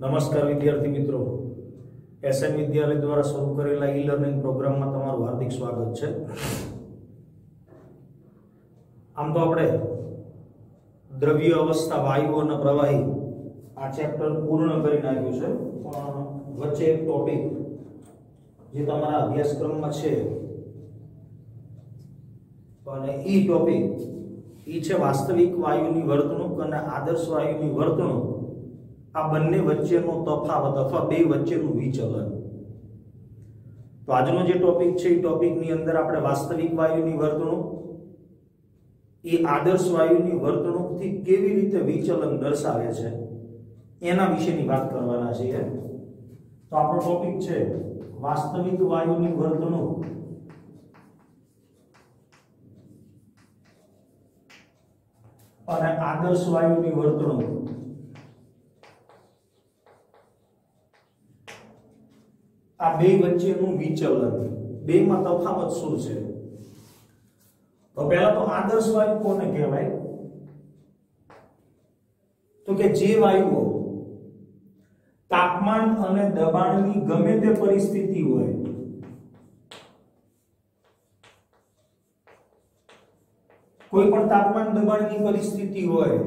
નમસ્કાર વિદ્યાર્થી મિત્રો, એસએમ વિદ્યાલય દ્વારા શરૂ કરેલા ઈ લર્નિંગ પ્રોગ્રામમાં તમારું હાર્દિક સ્વાગત છે। આમ તો આપણે દ્રવ્ય અવસ્થા, વાયુ અને પ્રવાહી આ ચેપ્ટર પૂર્ણ કરી નાખ્યું છે, પણ વચ્ચે એક ટોપિક જે તમારા અભ્યાસક્રમમાં છે અને ઈ ટોપિક ઈ છે વાસ્તવિક વાયુની વર્તણૂક અને આદર્શ વાયુની વર્તણૂક। આ બંને વચ્ચેનો તફાવત અથવા બે વચ્ચેનું વિચલન। તો આજનો જે ટોપિક છે એ ટોપિકની અંદર આપણે વાસ્તવિક વાયુની વર્તણૂક એ આદર્શ વાયુની વર્તણૂકથી કેવી રીતે વિચલન દર્શાવે છે એના વિશેની વાત કરવાના છીએ। તો આપણો ટોપિક છે વાસ્તવિક વાયુની વર્તણૂક અને આદર્શ વાયુની વર્તણૂક। આ બે વચ્ચેનું વિચલન, બેમાં તફાવત શું છે? તો પહેલા તો આદર્શ વાયુ કોને કહેવાય? તો કે જે વાયુઓ તાપમાન અને દબાણની ગમે તે પરિસ્થિતિ હોય, કોઈ પણ તાપમાન દબાણની પરિસ્થિતિ હોય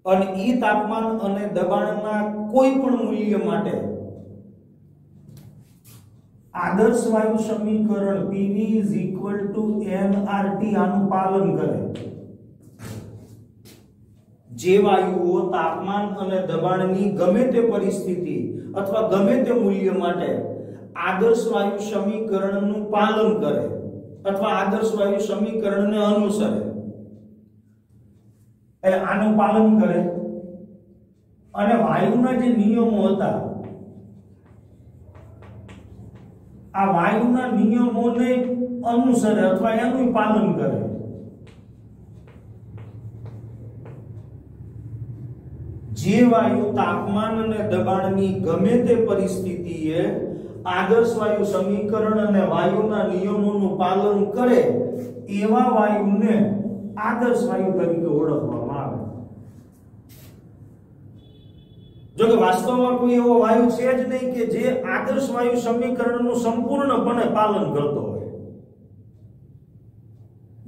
અને ઈ તાપમાન અને દબાણના કોઈ પણ મૂલ્ય માટે आदर्श वायु समीकरण PV nRT આનું પાલન કરે। જે વાયુઓ તાપમાન અને દબાણની ગમે તે પરિસ્થિતિ અથવા ગમે તે મૂલ્ય માટે આદર્શ વાયુ સમીકરણનું પાલન કરે અથવા આદર્શ વાયુ સમીકરણને અનુસરે, એટલે આનું પાલન કરે અને વાયુના જે નિયમો હતા આ વાયુના નિયમોને અનુસરે અથવા એનું પાલન કરે। જે વાયુ તાપમાન અને દબાણની ગમે તે પરિસ્થિતિએ આદર્શ વાયુ સમીકરણ અને વાયુના નિયમોનું પાલન કરે એવા વાયુને આદર્શ વાયુ તરીકે ઓળખવામાં આવે। જો કે વાસ્તવમાં કોઈ એવો વાયુ છે જ નહીં કે જે આદર્શ વાયુ સમીકરણનું સંપૂર્ણપણે પાલન કરતો હોય।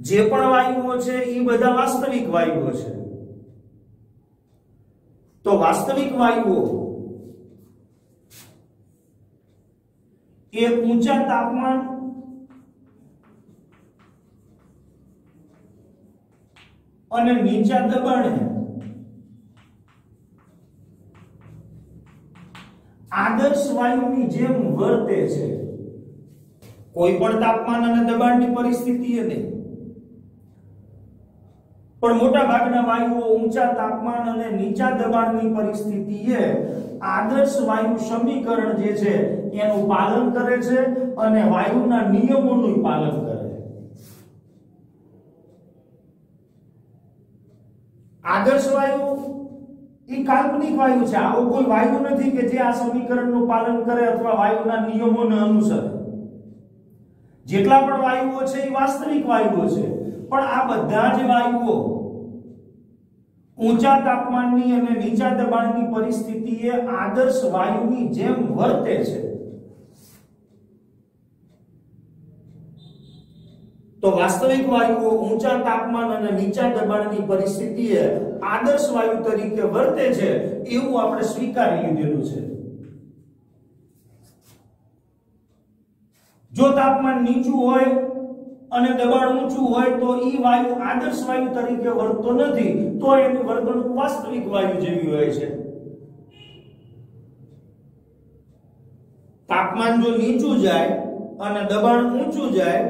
જે પણ વાયુઓ છે એ બધા વાસ્તવિક વાયુઓ છે। તો વાસ્તવિક વાયુઓ એ ઊંચા તાપમાન અને નીચા દબાણે आदर्श वायुની જેમ વર્તે છે। કોઈ પણ તાપમાન અને દબાણની પરિસ્થિતિએ નહીં, પણ મોટા ભાગના વાયુઓ ઊંચા તાપમાન અને નીચા દબાણની પરિસ્થિતિએ આદર્શ વાયુ સમીકરણ જે છે એનું પાલન કરે છે અને વાયુના નિયમોનું પાલન કરે છે। આદર્શ વાયુ એ કાલ્પનિક વાયુ છે, આવો કોઈ વાયુ નથી કે જે આ સમીકરણનું પાલન કરે અથવા વાયુના નિયમોને અનુસરે। જેટલા પણ વાયુઓ છે એ વાસ્તવિક વાયુઓ છે, પણ આ બધા જ વાયુઓ ઊંચા તાપમાનની અને નીચા દબાણની પરિસ્થિતિએ આદર્શ વાયુની જેમ વર્તે છે। તો વાસ્તવિક વાયુઓ ઊંચા તાપમાન અને નીચા દબાણની પરિસ્થિતિએ આદર્શ વાયુ તરીકે વર્તે છે એવું આપણે સ્વીકારી લીધેલું છે। જો તાપમાન નીચું હોય અને દબાણ ઊંચું હોય તો ઈ વાયુ આદર્શ વાયુ તરીકે વર્તતો નથી, તો એની વર્તણૂક વાસ્તવિક વાયુ જેવી હોય છે। તાપમાન જો નીચું જાય અને દબાણ ઊંચું જાય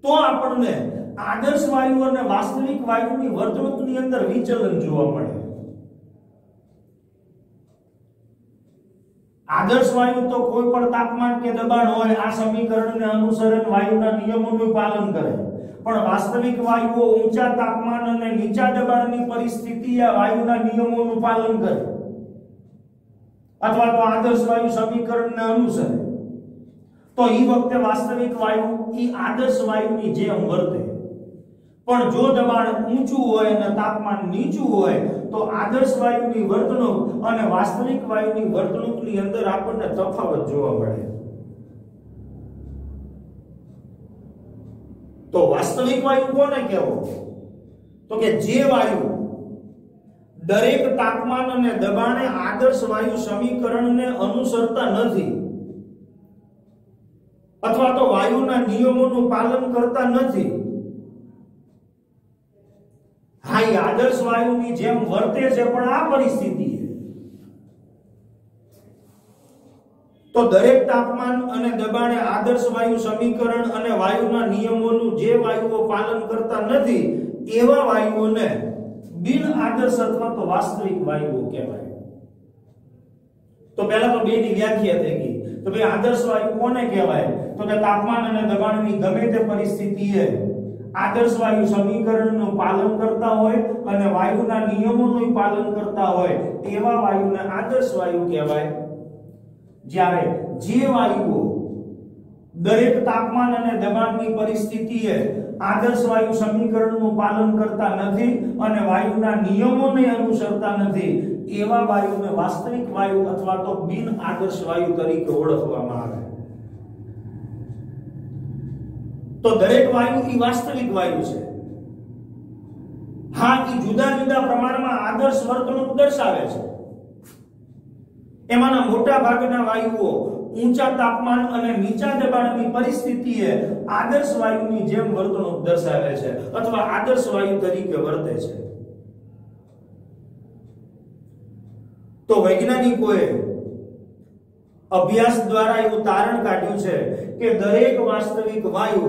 તો આપણને આદર્શ વાયુ અને વાસ્તવિક વાયુની વર્તણૂકની અંદર વિચલન જોવા મળે। આદર્શ વાયુ તો કોઈ પણ તાપમાન કે દબાણ હોય આ સમીકરણને અનુસરે વાયુના નિયમોનું પાલન કરે, પણ વાસ્તવિક વાયુઓ ઊંચા તાપમાન અને નીચા દબાણની પરિસ્થિતિએ વાયુના નિયમોનું પાલન કરે અથવા તો આદર્શ વાયુ સમીકરણને અનુસરે, તો ઈ વખતે વાસ્તવિક વાયુ ઈ આદર્શ વાયુની જેમ વર્તે। પણ જો દબાણ ઊંચું હોય અને તાપમાન નીચું હોય તો આદર્શ વાયુની વર્તણૂક અને વાસ્તવિક વાયુની વર્તણૂકની અંદર આપણને તફાવત જોવા મળે. તો વાસ્તવિક વાયુ કોને કહેવો? તો કે જે વાયુ દરેક તાપમાન અને દબાણે આદર્શ વાયુ સમીકરણને અનુસરતા નથી અથવા તો વાયુના નિયમોનું પાલન કરતા નથી. હા, એ આદર્શ વાયુની જેમ વર્તે છે, પણ આ પરિસ્થિતિ તો દરેક તાપમાન અને દબાણે આદર્શ વાયુ સમીકરણ અને વાયુના નિયમોનું જે વાયુઓ પાલન કરતા નથી એવા વાયુઓને બિન આદર્શ અથવા તો વાસ્તવિક વાયુઓ કહેવાય. તો પહેલા તો બે ની વ્યાખ્યા થઈ ગઈ. તો ભાઈ આદર્શ વાયુ કોને કહેવાય? તો કે તાપમાન અને દબાણની ગમે તે પરિસ્થિતિએ આદર્શ વાયુ સમીકરણનું પાલન કરતા હોય અને વાયુના નિયમોનું પાલન કરતા હોય તેવા વાયુને આદર્શ વાયુ કહેવાય. જ્યારે જે વાયુઓ દરેક તાપમાન અને દબાણની પરિસ્થિતિએ આદર્શ વાયુ સમીકરણનું પાલન કરતા નથી અને વાયુના નિયમોને અનુસરતા નથી એવા વાયુને વાસ્તવિક વાયુ અથવા તો બિન આદર્શ વાયુ તરીકે ઓળખવામાં આવે. તો દરેક વાયુ એ વાસ્તવિક વાયુ છે. હા, એ જુદા જુદા પ્રમાણમાં આદર્શ વર્તણૂક દર્શાવે છે. એમાંના મોટા ભાગના વાયુઓ ઊંચા તાપમાન અને નીચા દબાણની પરિસ્થિતિએ આદર્શ વાયુની જેમ વર્તણૂક દર્શાવે છે અથવા આદર્શ વાયુ તરીકે વર્તે છે. તો વૈજ્ઞાનિકોએ અભ્યાસ દ્વારા એવું તારણ કાઢ્યું છે કે દરેક વાસ્તવિક વાયુ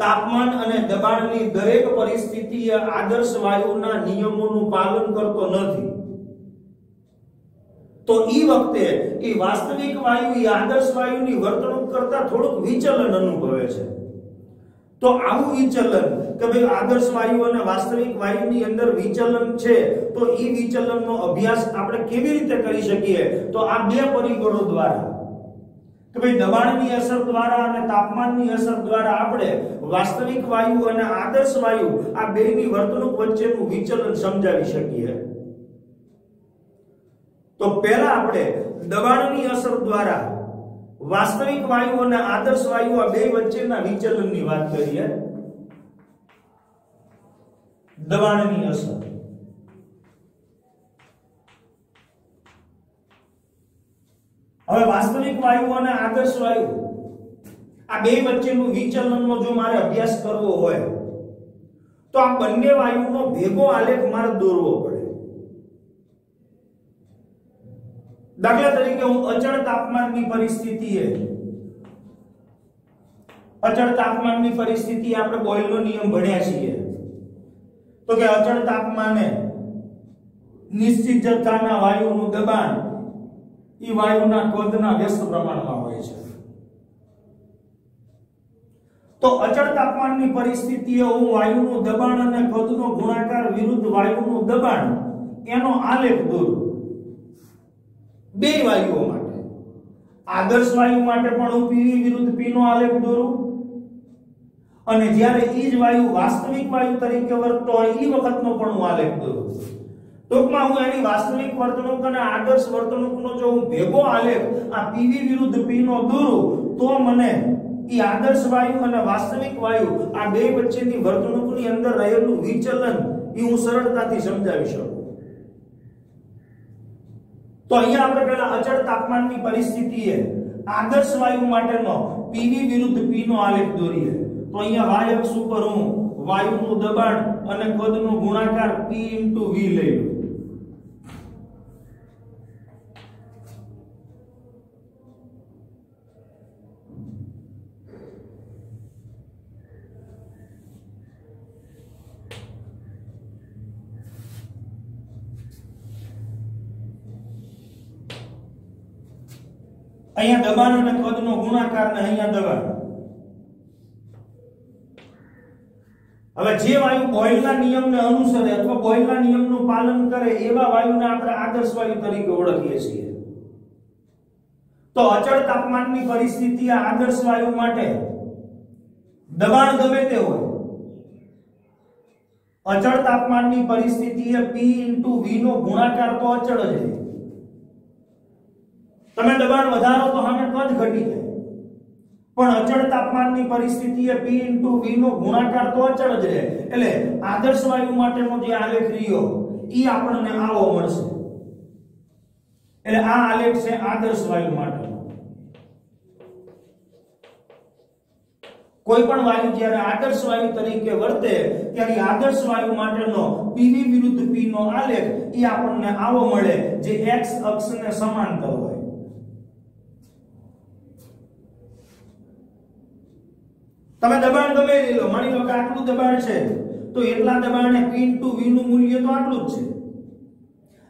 તાપમાન અને દબાણની દરેક પરિસ્થિતિએ આદર્શ વાયુના નિયમોનું પાલન કરતો નથી. તો ઈ વખતે એ વાસ્તવિક વાયુ એ આદર્શ વાયુની વર્તણૂક કરતા થોડુંક વિચલન અનુભવે છે. તો આવું વિચલન કે ભાઈ આદર્શ વાયુ અને વાસ્તવિક વાયુની અંદર વિચલન છે, તો ઈ વિચલનનો અભ્યાસ આપણે કેવી રીતે કરી શકીએ? તો આ બે પરિબળો દ્વારા કે ભાઈ દબાણની અસર દ્વારા અને તાપમાનની અસર દ્વારા આપણે વાસ્તવિક વાયુ અને આદર્શ વાયુ આ બેની વર્તણૂક વચ્ચેનું વિચલન સમજાવી શકીએ. તો પહેલા આપણે દબાણની અસર દ્વારા વાસ્તવિક વાયુ અને આદર્શ વાયુ આ બે વચ્ચેના વિચલનની વાત કરીએ. દબાણની અસર. હવે વાસ્તવિક વાયુ અને આદર્શ વાયુ આ બે વચ્ચેનું વિચલનનો જો મારે અભ્યાસ કરવો હોય તો આ બંને વાયુનો ભેગો આલેખ મારે દોરવો પડે. દાખલા તરીકે હું અચળ તાપમાનની પરિસ્થિતિ આપણે બોયલનો નિયમ ભણ્યા છીએ. તો કે અચળ તાપમાને નિશ્ચિત જથ્થાના વાયુનું દબાણ ઈ વાયુના કદના વ્યસ્ત પ્રમાણમાં હોય છે. તો અચળ તાપમાનની પરિસ્થિતિએ હું વાયુનું દબાણ અને કદનો ગુણાકાર વિરુદ્ધ વાયુનું દબાણ એનો આલેખ દોરું. બે વાયુઓ માટે, આદર્શ વાયુ માટે પણ હું PV વિરુદ્ધ P નો આલેખ દોરું અને જ્યારે ઈ જ વાયુ વાસ્તવિક વાયુ તરીકે વર્તતો હોય ઈ વખતનો પણ હું આલેખ દોરું. ટૂંકમાં હું એની વાસ્તવિક વર્તણૂક અને આદર્શ વર્તણૂકનો જો હું ભેગો આલેખ આ PV વિરુદ્ધ P નો દોરું તો મને ઈ આદર્શ વાયુ અને વાસ્તવિક વાયુ આ બે વચ્ચેની વર્તણૂકની અંદર રહેલું વિચલન ઈ હું સરળતાથી સમજાવી શકું. તો અહીંયા આપણે પહેલા અચળ તાપમાનની પરિસ્થિતિએ આદર્શ વાયુ માટેનો PV વિરુદ્ધ P નો આલેખ દોરીએ. તો અહીંયા y અક્ષ ઉપર હું વાયુનું દબાણ અને કદનો ગુણાકાર P * V લઈ લઉં. અહીંયા દબાણ અને કદનો ગુણાકાર ને અહીંયા દબાણ. હવે જે વાયુ બોયલના નિયમને અનુસરે અથવા બોયલના નિયમનું પાલન કરે એવા વાયુને આપણે આદર્શ વાયુ તરીકે ઓળખીએ છીએ. તો અચળ તાપમાનની પરિસ્થિતિ આ આદર્શ વાયુ માટે દબાણ ગમે તે હોય અચળ તાપમાનની પરિસ્થિતિએ P * V નો ગુણાકાર તો અચળ જ રહે. તમે દબાણ વધારો તો સામે કદ ઘટી જાય, પણ અચળ તાપમાનની પરિસ્થિતિએ P * V નો ગુણાકાર તો અચળ જ રહે. એટલે આદર્શ વાયુ માટેનો જે આલેખ રહ્યો ઈ આપણને આવો મળશે. એટલે આ આલેખ છે આદર્શ વાયુ માટેનો. કોઈ પણ વાયુ જ્યારે આદર્શ વાયુ તરીકે વર્તે ત્યારે આદર્શ વાયુ માટેનો PV વિરુદ્ધ P નો આલેખ ઈ આપણને આવો મળે જે x અક્ષને સમાંતર હોય. તમે દબાણ ગમે લઈ લો, માની લો કે આટલું દબાણ છે તો એટલા દબાણે P * V નું મૂલ્ય તો આટલું જ છે.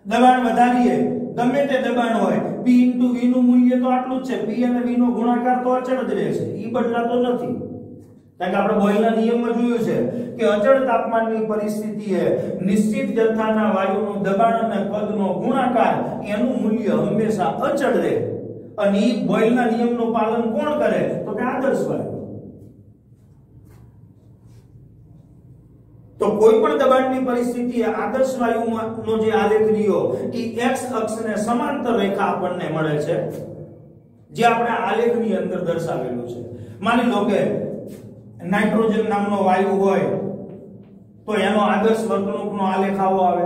દબાણ વધારીએ ગમે તે દબાણ હોય P * V નું મૂલ્ય તો આટલું જ છે. P અને V નો ગુણાકાર તો અચળ જ રહેશે, ઈ બદલાતો નથી. કારણ કે આપણે બોયલના નિયમમાં જોયું છે કે અચળ તાપમાનની પરિસ્થિતિએ નિશ્ચિત જથ્થાના વાયુનું દબાણ અને કદનો ગુણાકાર એનું મૂલ્ય હંમેશા અચળ રહે. અને ઈ બોયલના નિયમનું પાલન કોણ કરે? તો કે આદર્શ વાયુ. તો કોઈ પણ દબાણની પરિસ્થિતિએ આદર્શ વાયુનો જે આલેખ રહ્યો એ x અક્ષને સમાંતર રેખા આપણને મળે છે, જે આપણે આલેખની અંદર દર્શાવેલું છે. માની લો કે નાઇટ્રોજન નામનો વાયુ હોય તો એનો આદર્શ વર્તણૂકનો આલેખ આવો આવે.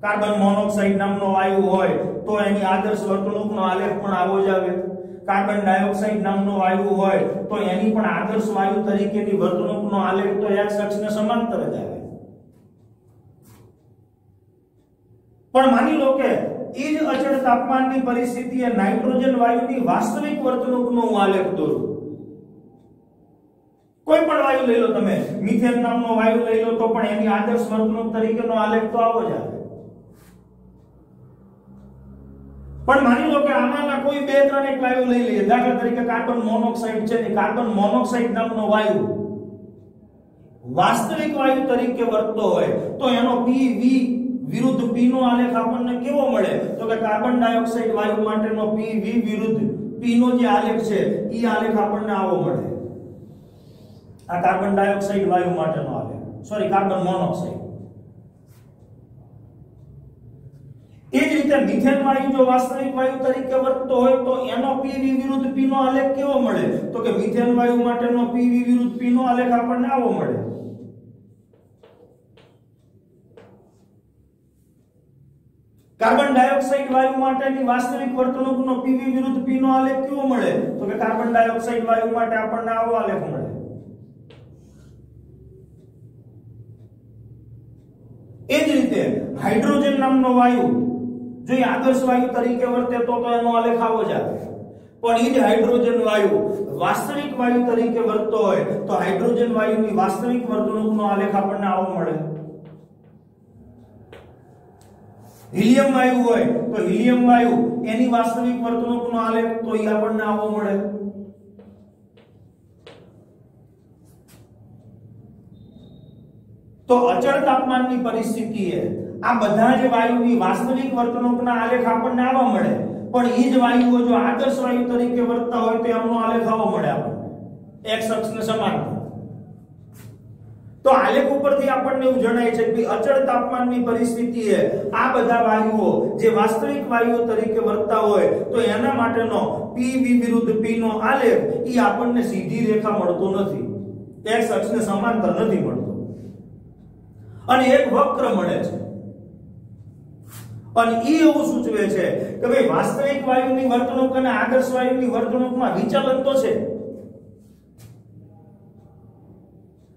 કાર્બન મોનોક્સાઇડ નામનો વાયુ હોય તો એની આદર્શ વર્તણૂકનો આલેખ પણ આવો જ આવે. કાર્બન ડાયોક્સાઇડ નામનો વાયુ હોય તો એની પણ આદર્શ વાયુ તરીકેની વર્તણૂકનો આલેખ તો x અક્ષને સમાંતર જ આવે. પણ માની લો કે એ જ અચળ તાપમાનની પરિસ્થિતિએ નાઇટ્રોજન વાયુની વાસ્તવિક વર્તણૂકનો હું આલેખ દોરું. કોઈ પણ વાયુ લઈ લો, તમે મિથેન નામનો વાયુ લઈ લો તો પણ એની આદર્શ વર્તણૂક તરીકેનો આલેખ તો આવો જ આવે. પણ માની લો કે આમાંના કોઈ 2-3 એક વાયુ લઈ લઈએ, દાખલા તરીકે કાર્બન મોનોક્સાઇડ છે ને, કાર્બન મોનોક્સાઇડ નામનો વાયુ વાસ્તવિક વાયુ તરીકે વર્તતો હોય તો એનો PV વિરુદ્ધ P નો આલેખ આપણને કેવો મળે? તો કે કાર્બન ડાયોક્સાઇડ વાયુ માટેનો PV વિરુદ્ધ P નો જે આલેખ છે ઈ આલેખ આપણને આવો મળે. આ કાર્બન ડાયોક્સાઇડ વાયુ માટેનો આલેખ, સોરી કાર્બન મોનોક્સાઇડ. એ જ રીતે મિથેન વાયુ જો વાસ્તવિક વાયુ તરીકે વર્તતો હોય તો એનો PV વિરુદ્ધ P નો આલેખ કેવો મળે? તો કે મિથેન વાયુ માટેનો PV વિરુદ્ધ P નો આલેખ આપણને આવો મળે. કાર્બન ડાયોક્સાઇડ વાયુ માટેની વાસ્તવિક વર્તણૂકનો PV વિરુદ્ધ P નો આલેખ કેવો મળે? તો કે કાર્બન ડાયોક્સાઇડ વાયુ માટે આપણને આવો આલેખ મળે. એ જ રીતે હાઇડ્રોજન નામનો વાયુ જો એ આદર્શ વાયુ તરીકે વર્તે તો એનો આલેખ આવો જ આવે. પણ એ જ હાઇડ્રોજન વાયુ વાસ્તવિક વાયુ તરીકે વર્તતો હોય તો હાઇડ્રોજન વાયુની વાસ્તવિક વર્તણૂકનો આલેખ આપણને આવો મળે. હિલિયમ વાયુ હોય તો હિલિયમ વાયુ એની વાસ્તવિક વર્તણૂકનો આલેખ તો એ આપણને આવો મળે. તો અચળ તાપમાનની પરિસ્થિતિએ આ બધા જ વાયુની વાસ્તવિક વર્તણૂકના આલેખ આપણને આવા મળે. પણ એ જ વાયુઓ જો આદર્શ વાયુ તરીકે વર્તતા હોય તો એમનો આલેખ આવો મળે આપણને x અક્ષને સમાંતર. તો આલેખ ઉપરથી આપણને એવું જણાય છે કે અચળ તાપમાનની પરિસ્થિતિએ આ બધા વાયુઓ જે વાસ્તવિક વાયુઓ તરીકે વર્તતા હોય તો એના માટેનો PV વિરુદ્ધ P નો આલેખ એ આપણને સીધી રેખા મળતો નથી, x અક્ષને સમાંતર નથી મળતો, અને એક વક્ર મળે છે. અને એ એવું સૂચવે છે કે ભાઈ વાસ્તવિક વાયુની વર્તણૂક અને આદર્શ વાયુની વર્તણૂકમાં વિચલન તો છે.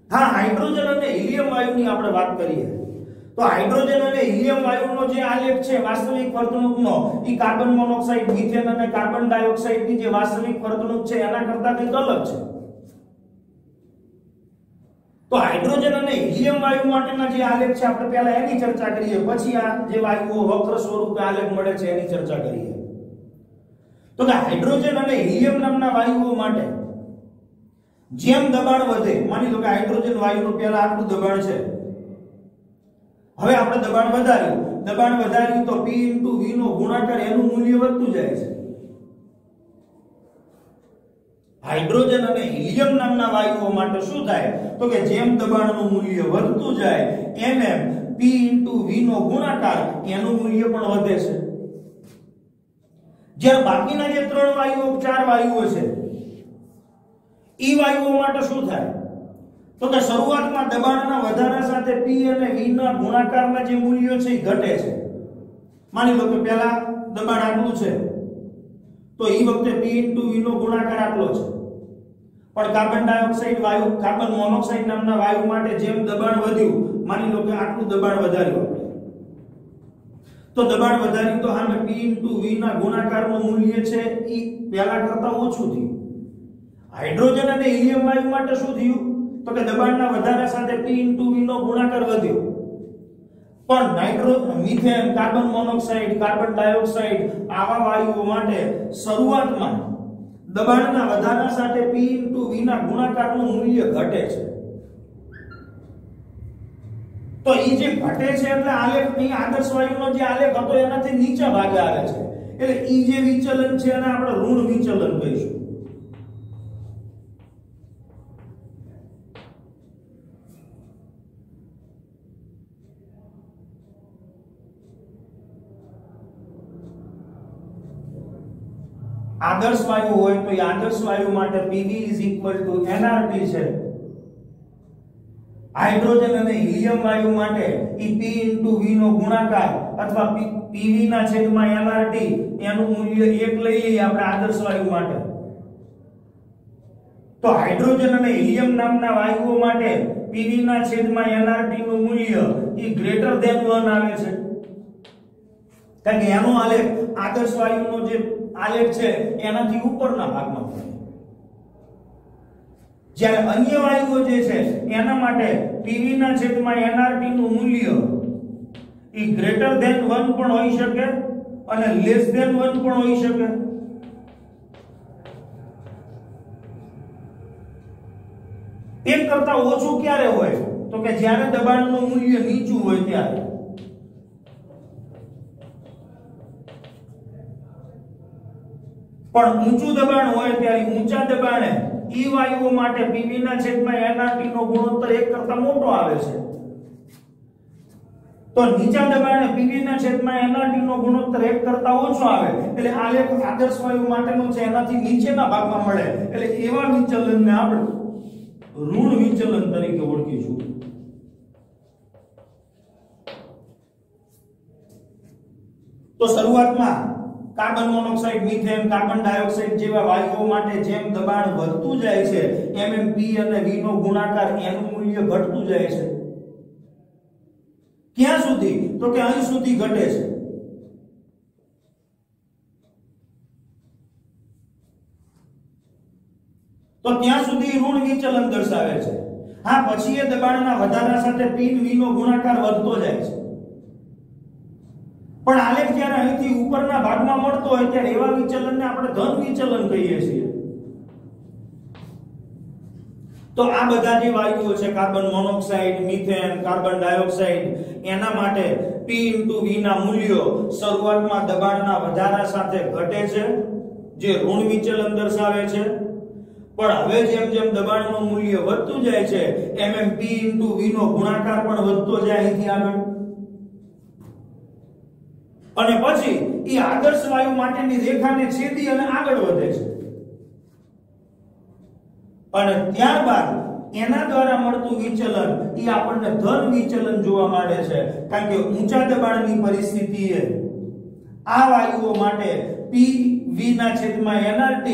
હા, હાઇડ્રોજન અને હિલિયમ વાયુની આપણે વાત કરીએ તો હાઇડ્રોજન અને હિલિયમ વાયુનો જે આલેખ છે વાસ્તવિક વર્તણૂકનો એ કાર્બન મોનોક્સાઇડ, મિથેન અને કાર્બન ડાયોક્સાઇડની જે વાસ્તવિક વર્તણૂક છે એના કરતા કંઈક અલગ છે. તો હાઇડ્રોજન અને હિલિયમ વાયુ માટેના જે આલેખ છે આપણે પહેલા એની ચર્ચા કરીએ, પછી આ જે વાયુઓ વક્ર સ્વરૂપે આલેખ મળે છે એની ચર્ચા કરીએ. તો કે હાઇડ્રોજન અને હિલિયમ નામના વાયુઓ માટે જેમ દબાણ વધે, માની લો કે હાઇડ્રોજન વાયુનું પહેલા આટલું દબાણ છે, હવે આપણે દબાણ વધાર્યું તો P * V નો ગુણાકાર એનું મૂલ્ય વધતું જાય છે. હાઇડ્રોજન અને હિલિયમ નામના વાયુઓ માટે શું થાય તો કે જેમ દબાણનું મૂલ્ય વધતું જાય એમ P * V નો ગુણાકાર એનું મૂલ્ય પણ વધે છે. જ્યારે બાકીના જે 3 વાયુઓ 4 વાયુઓ છે ઈ વાયુઓ માટે શું થાય તો કે શરૂઆતમાં દબાણના વધારા સાથે P અને V ના ગુણાકારમાં જે મૂલ્ય છે એ ઘટે છે. માની લો કે પહેલા દબાણ આટલું છે તો ઈ વખતે P * V નો ગુણાકાર આટલો છે, પણ કાર્બન ડાયોક્સાઇડ વાયુ કાર્બન મોનોક્સાઇડ નામના વાયુ માટે જેમ દબાણ વધ્યું, માની લો કે આટલું દબાણ વધાર્યું તો દબાણ વધાર્યું તો સામે P * V ના ગુણાકારનું મૂલ્ય છે ઈ પહેલા કરતા ઓછું થયું. હાઇડ્રોજન અને હિલિયમ વાયુ માટે શું થયું તો કે દબાણના વધારા સાથે P * V નો ગુણાકાર વધ્યો, પણ methane, carbon monoxide, carbon dioxide આવા વાયુઓ માટે શરૂઆતમાં દબાણના વધારા સાથે P * V ના ગુણાકારનું મૂલ્ય ઘટે છે. તો ઈ જે ઘટે છે એટલે આલેખની આદર્શ વાયુનો જે આલેખ હતો એનાથી નીચા ભાગે આવે છે, એટલે ઈ જે વિચલન છે એને આપણે ઋણ વિચલન કહીશું. આદર્શ વાયુ હોય તો આદર્શ વાયુ માટે Pv = nRT છે. હાઇડ્રોજન અને હિલિયમ વાયુ માટે ઈ P * V નો ગુણાકાર અથવા Pv ના છેદમાં nRT એનું મૂલ્ય 1 લઈ લઈએ આપણે આદર્શ વાયુ માટે. તો હાઇડ્રોજન અને હિલિયમ નામના વાયુઓ માટે Pv ના છેદમાં nRT નું મૂલ્ય ઈ > 1 આવે છે, કારણ કે એનો આલેખ આદર્શ વાયુનો જે આલેખ છે એનાથી ઉપરના ભાગમાં છે. જ્યારે અન્ય વાયુઓ જે છે એના માટે Pv ના છેદમાં nRT નું મૂલ્ય ઈ > 1 પણ હોઈ શકે અને < 1 પણ હોઈ શકે. એક કરતા ઓછું ક્યારે હોય તો કે જ્યારે દબાણનું મૂલ્ય નીચું હોય ત્યારે. પણ ઊંચું દબાણ હોય ત્યારે ઊંચા દબાણે ઈ વાયુઓ માટે Pv ના છેદમાં nRT નો ગુણોત્તર 1 કરતા મોટો આવે છે. તો નીચા દબાણે Pv ના છેદમાં nRT નો ગુણોત્તર 1 કરતા ઓછો આવે, એટલે આલેખ આદર્શ વાયુ માટેનો છે એનાથી નીચેના ભાગમાં મળે, એટલે એવા વિચલનને આપણે ઋણ વિચલન તરીકે ઓળખીશું. તો શરૂઆતમાં carbon monoxide, methane, carbon dioxide જેવા વાયુઓ માટે જેમ દબાણ વધતું જાય છે એમ P અને V નો ગુણાકાર એનું મૂલ્ય ઘટતું જાય છે. ક્યાં સુધી તો કે અહીં સુધી ઘટે છે. તો ત્યાં સુધી ઋણ વિચલન દર્શાવે છે. હા, પછી એ દબાણના વધારા સાથે P V નો ગુણાકાર વધતો જાય છે, પણ આલેખ જ્યારે અહીંથી ઉપરના ભાગમાં મળતો હોય ત્યારે એવા વિચલનને આપણે ધન વિચલન કહીએ છીએ. તો આ બધા જે વાયુઓ છે carbon monoxide, methane, carbon dioxide એના માટે P * V ના મૂલ્યો શરૂઆતમાં દબાણના વધારા સાથે ઘટે છે, જે ઋણ વિચલન દર્શાવે છે. પણ હવે જેમ જેમ દબાણનું મૂલ્ય વધતું જાય છે એમ P * V નો ગુણાકાર પણ વધતો જાય અહીંથી આગળ, અને પછી ઈ આદર્શ વાયુ માટેની રેખાને છેદી અને આગળ વધે છે. અને ત્યારબાદ એના દ્વારા મળતું વિચલન ઈ આપણને ધન વિચલન જોવા મળે છે, કારણ કે ઊંચા દબાણની પરિસ્થિતિએ આ વાયુઓ માટે Pv ના છેદમાં nRT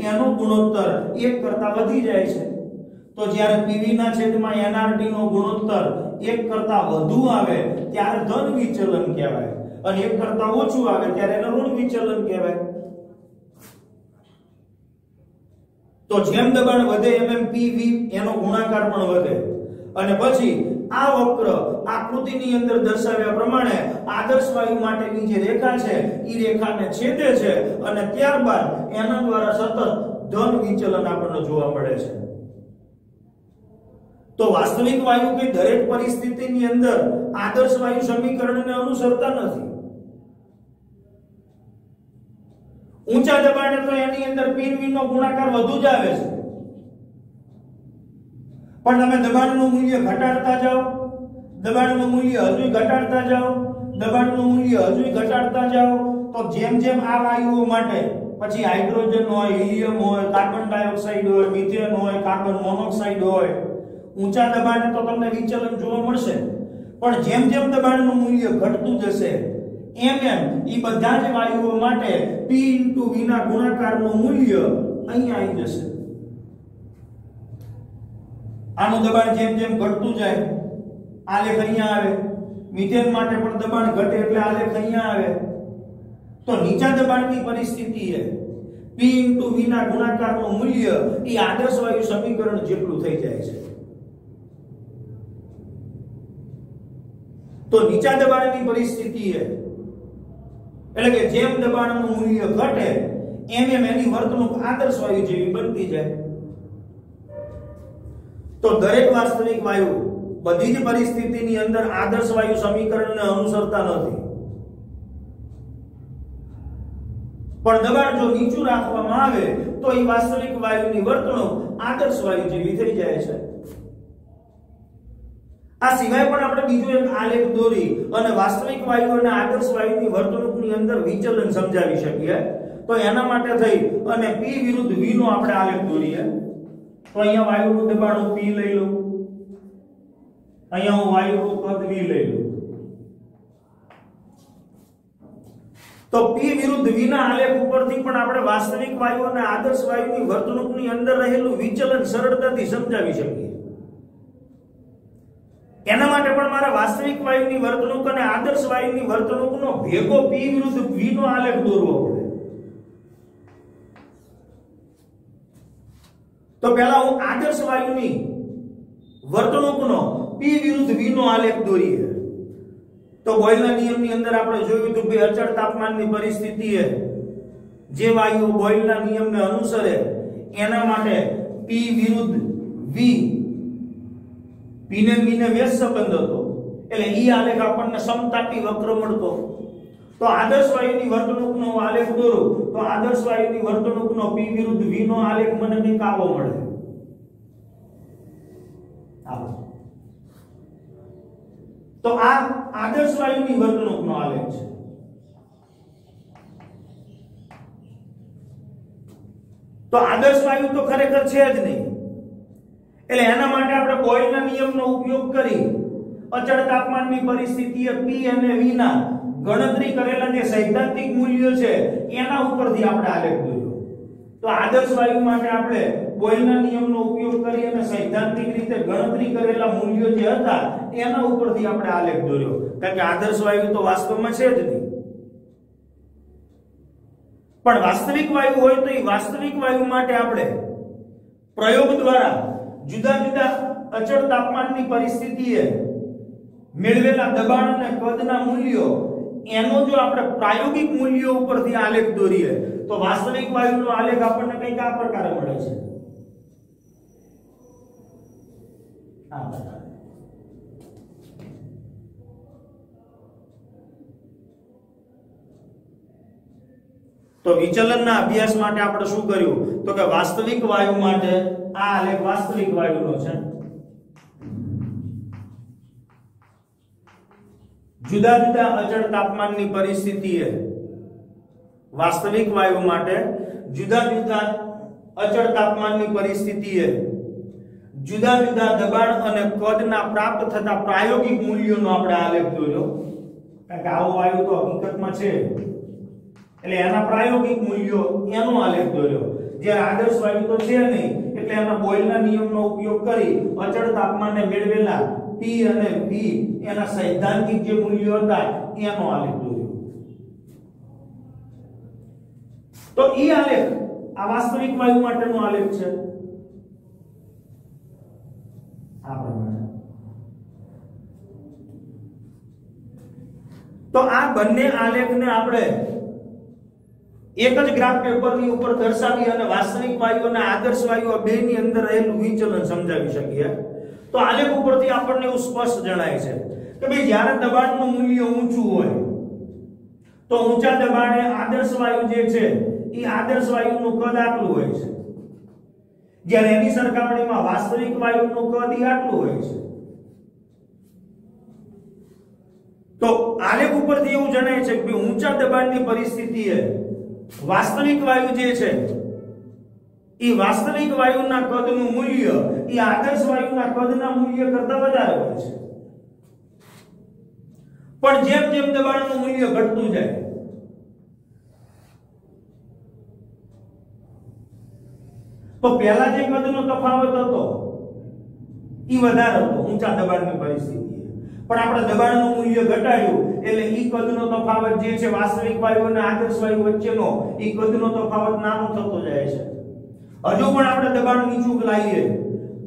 એનો ગુણોત્તર 1 કરતા વધી જાય છે. તો જ્યારે Pv ના છેદમાં nRT નો ગુણોત્તર 1 કરતા વધુ આવે ત્યારે ધન વિચલન કહેવાય, અને 1 કરતા ઓછું આવે ત્યારે એને ઋણ વિચલન કહેવાય. તો જેમ દબાણ વધે એમ Pv એનો ગુણાકાર પણ વધે, અને પછી આ વક્ર આકૃતિની અંદર દર્શાવ્યા પ્રમાણે આદર્શ વાયુ માટેની જે રેખા છે ઈ રેખાને છેદે છે, અને ત્યારબાદ એના દ્વારા સતત ધન વિચલન આપણને જોવા મળે છે. તો વાસ્તવિક વાયુ કે દરેક પરિસ્થિતિની અંદર આદર્શ વાયુ સમીકરણને અનુસરતા નથી. ઊંચા દબાણે તો એની અંદર P V નો ગુણાકાર વધુ જ આવે છે, પણ તમે દબાણનું મૂલ્ય ઘટાડતા જાઓ, દબાણનું મૂલ્ય હજુ ઘટાડતા જાઓ, દબાણનું મૂલ્ય હજુ ઘટાડતા જાઓ, તો જેમ જેમ આ વાયુઓ માટે પછી હાઇડ્રોજન હોય, હિલિયમ હોય, કાર્બન ડાયોક્સાઇડ હોય, મિથેન હોય, કાર્બન મોનોક્સાઇડ હોય, ઊંચા દબાણે તો તમને વિચલન જોવા મળશે, પણ જેમ જેમ દબાણનું મૂલ્ય ઘટતું જશે એમ એમ ઈ બધા જ વાયુઓ માટે P * V ના ગુણાકારનું મૂલ્ય અહીંયા આવી જશે. આનું દબાણ જેમ જેમ ઘટતું જાય આલેખ અહીંયા આવે, મિથેન માટે પણ દબાણ ઘટે એટલે આલેખ અહીંયા આવે. તો નીચા દબાણની પરિસ્થિતિએ P * V ના ગુણાકારનું મૂલ્ય એ આદર્શ વાયુ સમીકરણ જેટલું થઈ જાય છે. તો નીચા દબાણની પરિસ્થિતિએ એટલે કે જેમ દબાણનું મૂલ્ય ઘટે એમ એમ એની વર્તણૂક આદર્શ વાયુ જેવી બનતી જાય. તો દરેક વાસ્તવિક વાયુ બધી જ પરિસ્થિતિની અંદર આદર્શ વાયુ સમીકરણને અનુસરતા નથી, પણ દબાણ જો નીચું રાખવામાં આવે તો એ વાસ્તવિક વાયુની વર્તણૂક આદર્શ વાયુ જેવી થઈ જાય છે. આ સિવાય પણ આપણે બીજો એક આલેખ દોરી અને વાસ્તવિક વાયુ અને આદર્શ વાયુની વર્તણૂકની અંદર વિચલન સમજાવી શકીએ. તો એના માટે થઈ અને P વિરુદ્ધ V નો આપણે આલેખ દોરીએ. તો અહીંયા વાયુનું દબાણ હું P લઈ લઉં, અહીંયા હું વાયુનું કદ V લઈ લઉં. તો P વિરુદ્ધ V ના આલેખ ઉપરથી પણ આપણે વાસ્તવિક વાયુ અને આદર્શ વાયુની વર્તણૂકની અંદર રહેલું વિચલન સરળતાથી સમજાવી શકીએ. એના માટે પણ મારા વાસ્તવિક વાયુની વર્તણૂક અને આદર્શ વાયુની વર્તણૂકનો ભેગો P વિરુદ્ધ V નો આલેખ દોરવો પડે. તો પહેલા હું આદર્શ વાયુની વર્તણૂકનો P વિરુદ્ધ V નો આલેખ દોરીએ. તો બોયલના નિયમની અંદર આપણે જોયું હતું કે અચળ તાપમાનની પરિસ્થિતિએ જે વાયુઓ બોયલના નિયમને અનુસરે એના માટે P વિરુદ્ધ V, P ને V ને વ્યસ્ત સંબંધ હતો એટલે ઈ આલેખ આપણને સમતાપી વક્ર મળતો. તો આદર્શ વાયુની વર્તણૂકનો આલેખ દોરું તો આદર્શ વાયુની વર્તણૂકનો P વિરુદ્ધ V નો આલેખ મને કંઈક આવો મળે. આવો. તો આ આદર્શ વાયુની વર્તણૂકનો આલેખ છે. તો આદર્શ વાયુ તો ખરેખર છે જ નહીં, એટલે એના માટે આપણે બોયલના નિયમનો ઉપયોગ કરી અચળ તાપમાનની પરિસ્થિતિએ P અને V ના ગણતરી કરેલા જે સૈદ્ધાંતિક મૂલ્યો છે એના ઉપરથી આપણે આલેખ દોર્યો. તો આદર્શ વાયુ માટે આપણે બોયલના નિયમનો ઉપયોગ કરી અને સૈદ્ધાંતિક રીતે ગણતરી કરેલા મૂલ્યો જે હતા એના ઉપરથી આપણે આલેખ દોર્યો, કારણ કે આદર્શ વાયુ તો વાસ્તવમાં છે જ નહીં. પણ વાસ્તવિક વાયુ હોય તો એ વાસ્તવિક વાયુ માટે આપણે પ્રયોગ દ્વારા જુદા જુદા અચળ તાપમાનની પરિસ્થિતિએ મેળવેલા દબાણ અને કદના મૂલ્યો એનો જો આપણે પ્રાયોગિક મૂલ્યો ઉપરથી આલેખ દોરીએ તો વાસ્તવિક વાયુનો આલેખ આપણને કંઈક આ પ્રકારે મળે છે. આ પ્રકારે. તો વિચલનના અભ્યાસ માટે આપણે શું કર્યું તો કે વાસ્તવિક વાયુ માટે આ આલેખ વાસ્તવિક વાયુનો છે. જુદા જુદા અચળ તાપમાનની પરિસ્થિતિએ વાસ્તવિક વાયુ માટે જુદા જુદા અચળ તાપમાનની પરિસ્થિતિએ જુદા જુદા દબાણ અને કદના પ્રાપ્ત થતા પ્રાયોગિક મૂલ્યોનો આપણે આલેખ દોર્યો, કારણ કે આવો વાયુ તો હકીકતમાં છે એટલે એના પ્રાયોગિક મૂલ્યો એનો આલેખ દોર્યો. જ્યારે આદર્શ વાયુ તો છે નહીં એટલે એના બોયલના નિયમનો ઉપયોગ કરી અચળ તાપમાને મેળવેલા P અને V એના સૈદ્ધાંતિક જે મૂલ્યો હતા એનો આલેખ દોર્યો. તો ઈ આલેખ આ વાસ્તવિક વાયુ માટેનો આલેખ છે. આ પ્રમાણે તો આ બંને આલેખને આપણે એક જ ગ્રાફ પેપરની ઉપર દર્શાવી અને વાસ્તવિક વાયુ અને આદર્શ વાયુ બેની અંદર રહેલું વિચલન સમજાવી શકીએ. તો આલેખ ઉપરથી આપણને એવું સ્પષ્ટ જણાય છે કે ભાઈ જ્યારે દબાણનું મૂલ્ય ઊંચું હોય તો ઊંચા દબાણે આદર્શ વાયુ જે છે એ આદર્શ વાયુનું કદ આટલું હોય છે, જ્યારે એની સરખામણીમાં વાસ્તવિક વાયુનું કદ આટલું હોય છે. તો આલેખ ઉપરથી એવું જણાય છે કે ઊંચા દબાણની પરિસ્થિતિએ વાસ્તવિક વાયુ જે છે એ વાસ્તવિક વાયુના કદનું મૂલ્ય એ આદર્શ વાયુના કદના મૂલ્ય કરતા વધારે હોય છે. પણ જેમ જેમ દબાણનું મૂલ્ય ઘટતું જાય તો પહેલા જે કદનો તફાવત હતો એ વધારે હતો ઊંચા દબાણની પરિસ્થિતિએ, પણ આપણે દબાણનું મૂલ્ય ઘટાડ્યું એટલે ઈ કદનો તફાવત જે છે વાસ્તવિક વાયુ અને આદર્શ વાયુ વચ્ચેનો ઈ કદનો તફાવત નાનો થતો જાય છે. હજુ પણ આપણે દબાણ નીચું લાવીએ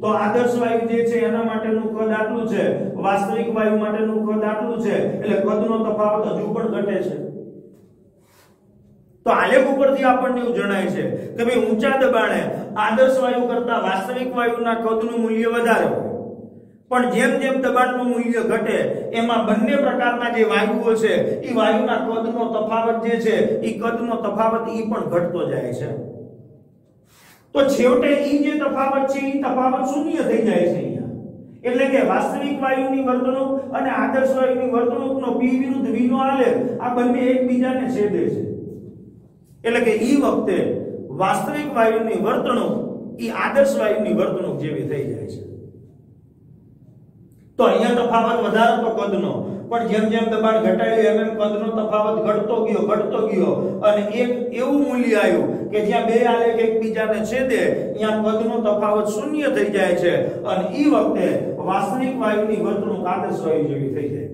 તો આદર્શ વાયુ જે છે એના માટેનું કદ આટલું છે, વાસ્તવિક વાયુ માટેનું કદ આટલું છે, એટલે કદનો તફાવત હજુ પણ ઘટે છે. તો આલેખ ઉપરથી આપણને એવું જણાય છે કે ભાઈ ઊંચા દબાણે આદર્શ વાયુ કરતા વાસ્તવિક વાયુના કદનું મૂલ્ય વધારે હોય, પણ જેમ જેમ દબાણનું મૂલ્ય ઘટે એમાં બંને પ્રકારના જે વાયુઓ છે એ વાયુના કદનો તફાવત જે છે એ કદનો તફાવત ઈ પણ ઘટતો જાય છે. તો છેવટે ઈ જે તફાવત છે ઈ તફાવત શૂન્ય થઈ જાય છે અહીંયા. એટલે કે વાસ્તવિક વાયુની વર્તણૂક અને આદર્શ વાયુની વર્તણૂકનો P વિરુદ્ધ V નો આલેખ આ બંને એકબીજાને છેદે છે. એટલે કે ઈ વખતે વાસ્તવિક વાયુની વર્તણૂક ઈ આદર્શ વાયુની વર્તણૂક જેવી થઈ જાય છે. તો અહીંયા તફાવત વધારે તો કદનો, પણ જેમ જેમ દબાણ ઘટાડ્યું એમ કદનો તફાવત ઘટતો ગયો અને એક એવું મૂલ્ય આવ્યું કે જ્યાં બે આલેખ એકબીજાને છેદે ત્યાં કદનો તફાવત શૂન્ય થઈ જાય છે અને ઈ વખતે વાસ્તવિક વાયુની વર્તણૂક આદર્શ વાયુ જેવી થઈ જાય.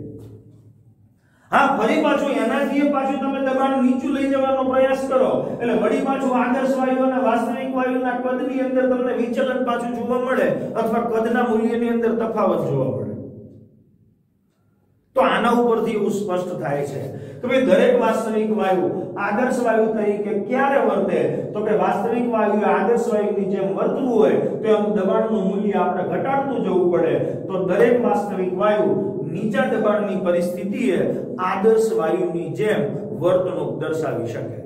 હા, ફરી પાછું એનાથી પાછું તમે દબાણ નીચું લઈ જવાનો પ્રયાસ કરો એટલે વળી પાછું આદર્શ વાયુ અને વાસ્તવિક વાયુના કદની અંદર તમને વિચલન પાછું જોવા મળે અથવા કદના મૂલ્યની અંદર તફાવત જોવા મળે. તો આના ઉપરથી એવું સ્પષ્ટ થાય છે કે ભાઈ દરેક વાસ્તવિક વાયુ આદર્શ વાયુ તરીકે ક્યારે વર્તે તો કે વાસ્તવિક વાયુ આદર્શ વાયુની જેમ વર્તવું હોય તો એમ દબાણનું મૂલ્ય આપણે ઘટાડતું જવું પડે. તો દરેક વાસ્તવિક વાયુ નીચા દબાણની પરિસ્થિતિએ આદર્શ વાયુની જેમ વર્તણૂક દર્શાવી શકે.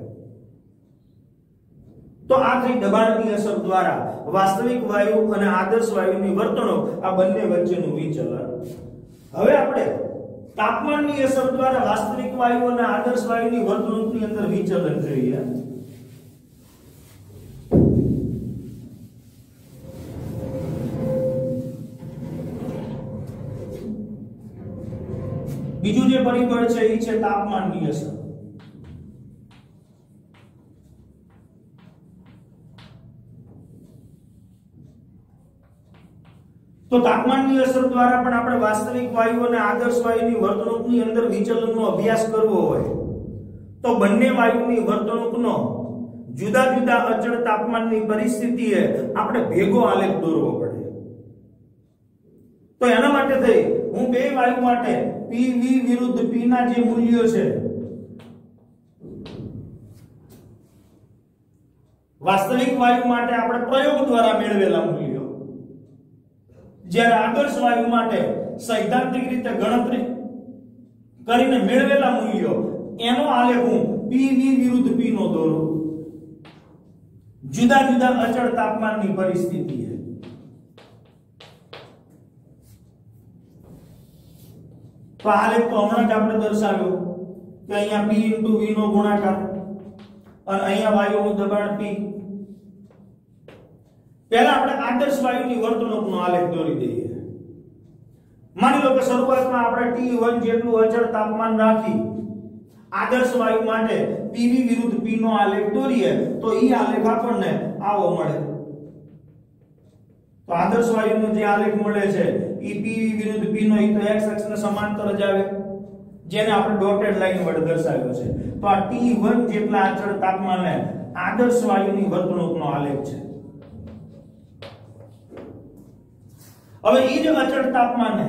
તો આ થઈ દબાણની અસર દ્વારા વાસ્તવિક વાયુ અને આદર્શ વાયુની વર્તણૂક આ બંને વચ્ચેનું વિચલન. હવે આપણે તાપમાનની અસર દ્વારા વાસ્તવિક વાયુ અને આદર્શ વાયુની વર્તણૂકની અંદર વિચલન જોઈએ. બીજું જે પરિબળ છે એ છે તાપમાનની અસર. તો તાપમાનની અસર દ્વારા પણ આપણે વાસ્તવિક વાયુ અને આદર્શ વાયુની વર્તણૂકની અંદર વિચલનનો અભ્યાસ કરવો હોય તો બંને વાયુની વર્તણૂકનો જુદા જુદા અચળ તાપમાનની પરિસ્થિતિએ આપણે ભેગો આલેખ દોરવો પડે. તો એના માટે થઈ હું બે વાયુ માટે PV વિરુદ્ધ P ના જે મૂલ્યો છે વાસ્તવિક વાયુ માટે આપણે પ્રયોગ દ્વારા મેળવેલા મૂલ્યો, જ્યારે આદર્શ વાયુ માટે સૈદ્ધાંતિક રીતે ગણતરી કરીને મેળવેલા મૂલ્યો એનો આલેખ હું PV વિરુદ્ધ P નો દોરું જુદા જુદા અચળ તાપમાનની પરિસ્થિતિએ. તો આલેખ તો હમણાં જ આપણે દર્શાવ્યો કે અહીંયા P * V નો ગુણાકાર અને અહીંયા વાયુનું દબાણ P. પહેલા આપણે આદર્શ વાયુની વર્તણૂકનો આલેખ દોરી દઈએ. માની લો કે શરૂઆતમાં આપણે T1 જેટલું અચળ તાપમાન રાખી આદર્શ વાયુ માટે PV વિરુદ્ધ P નો આલેખ દોરીએ તો ઈ આલેખ આપણને આવો મળે. તો આદર્શ વાયુનો જે આલેખ મળે છે ઈ PV વિરુદ્ધ P નો ઈ તો x અક્ષને સમાંતર જ આવે જેને આપણે ડોટેડ લાઈન વડે દર્શાવ્યો છે. તો આ T1 જેટલા અચળ તાપમાને આદર્શ વાયુની વર્તણૂકનો આલેખ છે. હવે ઈ જ અચળ તાપમાને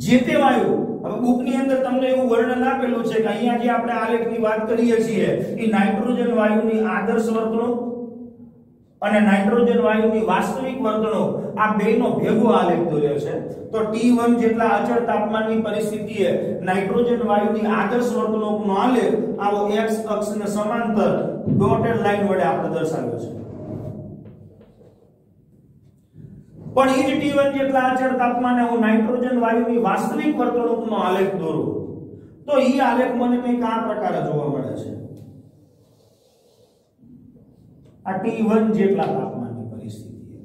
જે તે વાયુ, હવે બુકની અંદર તમને એવું વર્ણન આપેલું છે કે અહીંયા જે આપણે આલેખની વાત કરીએ છીએ એ નાઇટ્રોજન વાયુની આદર્શ વર્તણૂક અને નાઇટ્રોજન વાયુની વાસ્તવિક વર્તણૂક આ બેનો ભેગો આલેખ દોર્યો છે. તો T1 જેટલા અચળ તાપમાનની પરિસ્થિતિએ નાઇટ્રોજન વાયુની આદર્શ વર્તણૂકનો આલેખ આવો x અક્ષને સમાંતર ડોટેડ લાઈન વડે આપણે દર્શાવ્યો છે. પણ એ જ T1 જેટલા અચળ તાપમાને હું નાઇટ્રોજન વાયુની વાસ્તવિક વર્તણૂકનો આલેખ દોરું તો એ આલેખ મને કંઈક આ પ્રકારે જોવા મળે છે. આ T1 જેટલા તાપમાનની પરિસ્થિતિ,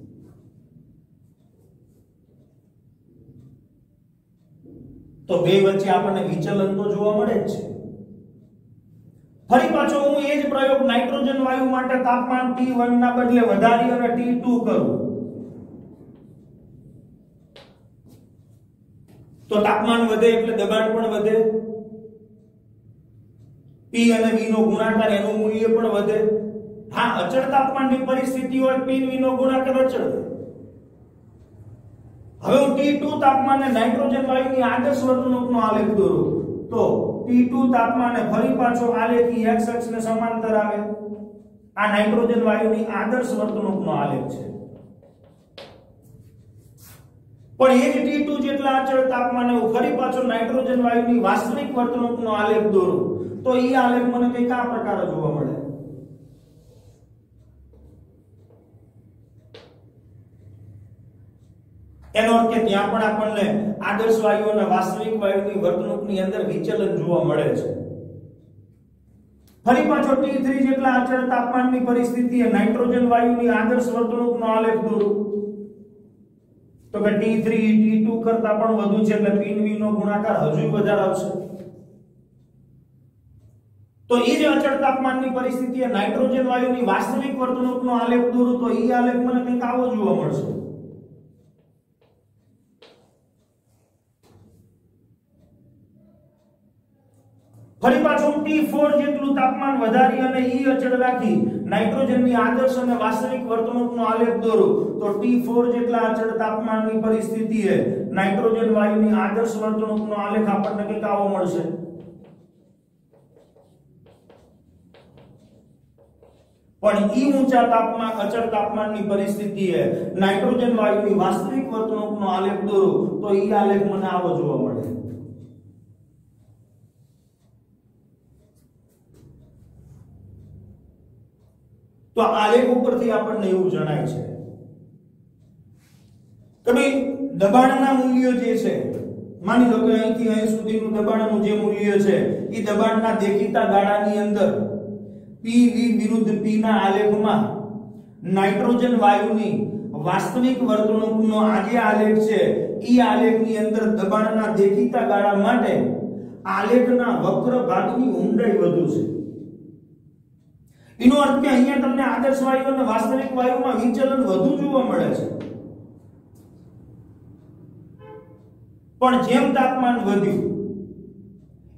તો બે વચ્ચે આપણને વિચલન તો જોવા મળે જ છે. ફરી પાછો હું એ જ પ્રયોગ નાઇટ્રોજન વાયુ માટે તાપમાન T1 ના બદલે વધારી અને T2 કરું તો તાપમાન વધે એટલે દબાણ પણ વધે, P અને V નો ગુણાકાર એનું મૂલ્ય પણ વધે. હા, અચળ તાપમાનની પરિસ્થિતિ હોય P V નો ગુણાકાર અચળ. હવે હું T2 તાપમાને નાઇટ્રોજન વાયુની આદર્શ વર્તણૂકનો આલેખ દોરું તો T2 તાપમાને ફરી પાછો આલેખ x અક્ષને સમાંતર આવે. આ નાઇટ્રોજન વાયુની આદર્શ વર્તણૂકનો આલેખ છે. પણ એ જ T2 જેટલા અચળ તાપમાને હું ફરી પાછો નાઇટ્રોજન વાયુની વાસ્તવિક વર્તણૂકનો આલેખ દોરું તો એ આલેખ મને કંઈક આ પ્રકારે જોવા મળે. એનો અર્થ કે ત્યાં પણ આપણને આદર્શ વાયુ અને વાસ્તવિક વાયુની વર્તણૂકની અંદર વિચલન જોવા મળે છે. ફરી પાછો T3 જેટલા અચળ તાપમાનની પરિસ્થિતિએ નાઇટ્રોજન વાયુની આદર્શ વર્તણૂકનો આલેખ દોરું તો કે T3 T2 કરતા પણ વધુ છે એટલે P V નો ગુણાકાર હજુ વધારે આવશે. તો એ જ અચળ તાપમાનની પરિસ્થિતિએ નાઇટ્રોજન વાયુની વાસ્તવિક વર્તણૂકનો આલેખ દોરું તો એ આલેખ મને કંઈક આવો જોવા મળશે. ફરી પાછું T4 જેટલું તાપમાન વધારી અને E અચળ રાખી નાઇટ્રોજનની આદર્શ અને વાસ્તવિક વર્તણૂકનો આલેખ દોરું તો T4 જેટલા અચળ તાપમાનની પરિસ્થિતિએ નાઇટ્રોજન વાયુની આદર્શ વર્તણૂકનો આલેખ આપણને કંઈક આવો મળશે. પણ E ઊંચા તાપમાન અચળ તાપમાનની પરિસ્થિતિએ નાઇટ્રોજન વાયુની વાસ્તવિક વર્તણૂકનો આલેખ દોરું તો એ આલેખ મને આવો જોવા મળે. તો આલેખ ઉપરથી આપણને એવું જણાય છે કે ભાઈ દબાણના મૂલ્યો જે છે, માની લો કે અહીંથી અહીં સુધીનું દબાણનું જે મૂલ્ય છે એ દબાણના દેખીતા ગાળાની અંદર PV વિરુદ્ધ P ના આલેખમાં નાઇટ્રોજન વાયુની વાસ્તવિક વર્તણૂકનો આ જે આલેખ છે એ આલેખની અંદર દબાણના દેખીતા ગાળા માટે આલેખના વક્ર ભાગની ઊંડાઈ વધુ છે. એનો અર્થ કે અહીંયા તમને આદર્શ વાયુ અને વાસ્તવિક વાયુમાં વિચલન વધુ જોવા મળે છે. પણ જેમ તાપમાન વધ્યું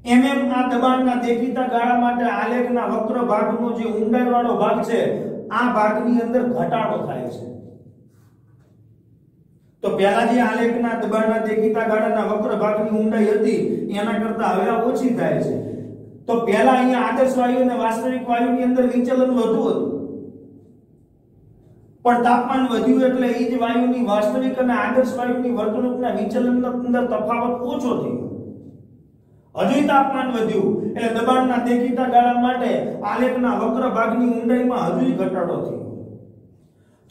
એમ આ દબાણના દેખીતા ગાળા માટે આલેખના વક્ર ભાગનો જે ઊંડાઈવાળો ભાગ છે આ ભાગની અંદર ઘટાડો થાય છે. તો પહેલા જે આલેખના દબાણના દેખીતા ગાળાના વક્ર ભાગની ઊંડાઈ હતી એના કરતા હવે ઓછી થાય છે. તો પહેલા અહીંયા આદર્શ વાયુ અને વાસ્તવિક વાયુની અંદર વિચલન વધુ હતું, પણ તાપમાન વધ્યું એટલે એ જ વાયુની વાસ્તવિક અને આદર્શ વાયુની વર્તણૂકના વિચલનનો અંદર તફાવત ઓછો થયો. હજુ તાપમાન વધ્યું એટલે દબાણના દેખીતા ગાળા માટે આલેખના વક્ર ભાગની ઊંડાઈમાં હજુ ઘટાડો થયો.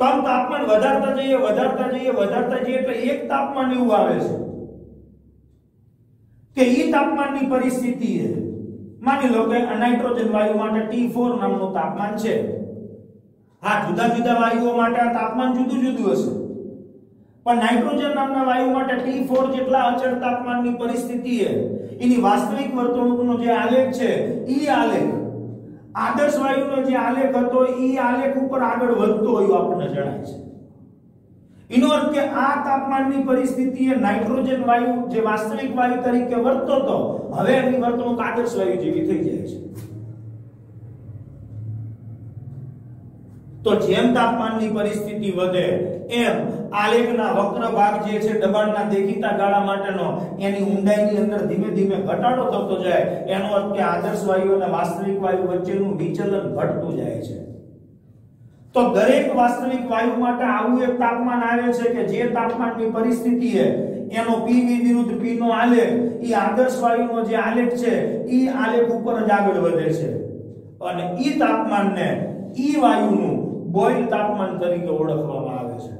તો આમ તાપમાન વધારતા જઈએ એટલે એક તાપમાન એવું આવે છે કે એ તાપમાનની પરિસ્થિતિએ માની લો કે નાઇટ્રોજન વાયુ માટે T4 નામનું તાપમાન છે. હા, જુદા જુદા વાયુઓ માટે આ તાપમાન જુદું જુદું હશે, પણ નાઇટ્રોજન નામના વાયુ માટે T4 જેટલા અચળ તાપમાનની પરિસ્થિતિએ એની વાસ્તવિક વર્તણૂકનો જે આલેખ છે એ આલેખ આદર્શ વાયુનો જે આલેખ હતો એ આલેખ ઉપર આગળ વધતો હોય આપણને જણાય છે. એનો અર્થ કે આ તાપમાનની પરિસ્થિતિએ નાઇટ્રોજન વાયુ જે વાસ્તવિક વાયુ તરીકે વર્તતો હતો હવે એની વર્તણૂક આદર્શ વાયુ જેવી થઈ જાય છે. તો જેમ તાપમાનની પરિસ્થિતિ વધે એમ આલેખના વક્ર ભાગ જે છે દબાણના દેખીતા ગાળા માટેનો એની ઊંડાઈની અંદર ધીમે ધીમે ઘટાડો થતો જાય. એનો અર્થ કે આદર્શ વાયુ અને વાસ્તવિક વાયુ વચ્ચેનું વિચલન ઘટતું જાય છે. તો દરેક વાસ્તવિક વાયુ માટે આવું એક તાપમાન આવે છે કે જે તાપમાનની પરિસ્થિતિ છે એનો PV વિરુદ્ધ P નો આલેખ ઈ આદર્શ વાયુનો જે આલેખ છે ઈ આલેખ ઉપર જ આગળ વધે છે અને ઈ તાપમાનને ઈ વાયુનું બોઇલ તાપમાન તરીકે ઓળખવામાં આવે છે।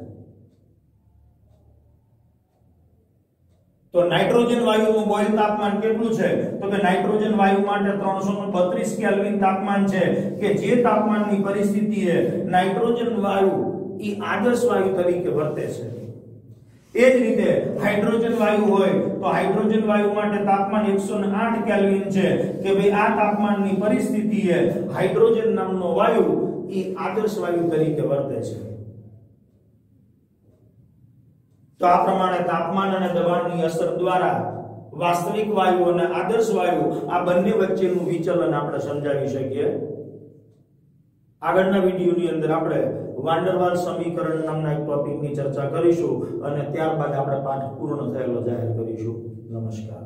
તો નાઇટ્રોજન વાયુનું બોઇલ તાપમાન કેટલું છે તો કે નાઇટ્રોજન વાયુ માટે 332 કેલ્વિન તાપમાન છે કે જે તાપમાનની પરિસ્થિતિ છે નાઇટ્રોજન વાયુ ઈ આદર્શ વાયુ તરીકે વર્તે છે। એ જ રીતે હાઇડ્રોજન વાયુ હોય તો હાઇડ્રોજન વાયુ માટે તાપમાન 108 કેલ્વિન છે કે ભાઈ આ તાપમાનની પરિસ્થિતિ છે હાઇડ્રોજન નામનો વાયુ ઈ આદર્શ વાયુ તરીકે વર્તે છે। તો આ પ્રમાણે તાપમાન અને દબાણની અસર દ્વારા વાસ્તવિક વાયુ અને આદર્શ વાયુ આ બંને વચ્ચેનું વિચલન આપણે સમજાવી શકીએ। આગળના વિડિયોની અંદર આપણે વાન ડર વાલ્સ સમીકરણ નામના એક ટોપિકની ચર્ચા કરીશું અને ત્યારબાદ આપણે પાઠ પૂર્ણ થયેલો જાહેર કરીશું। નમસ્કાર।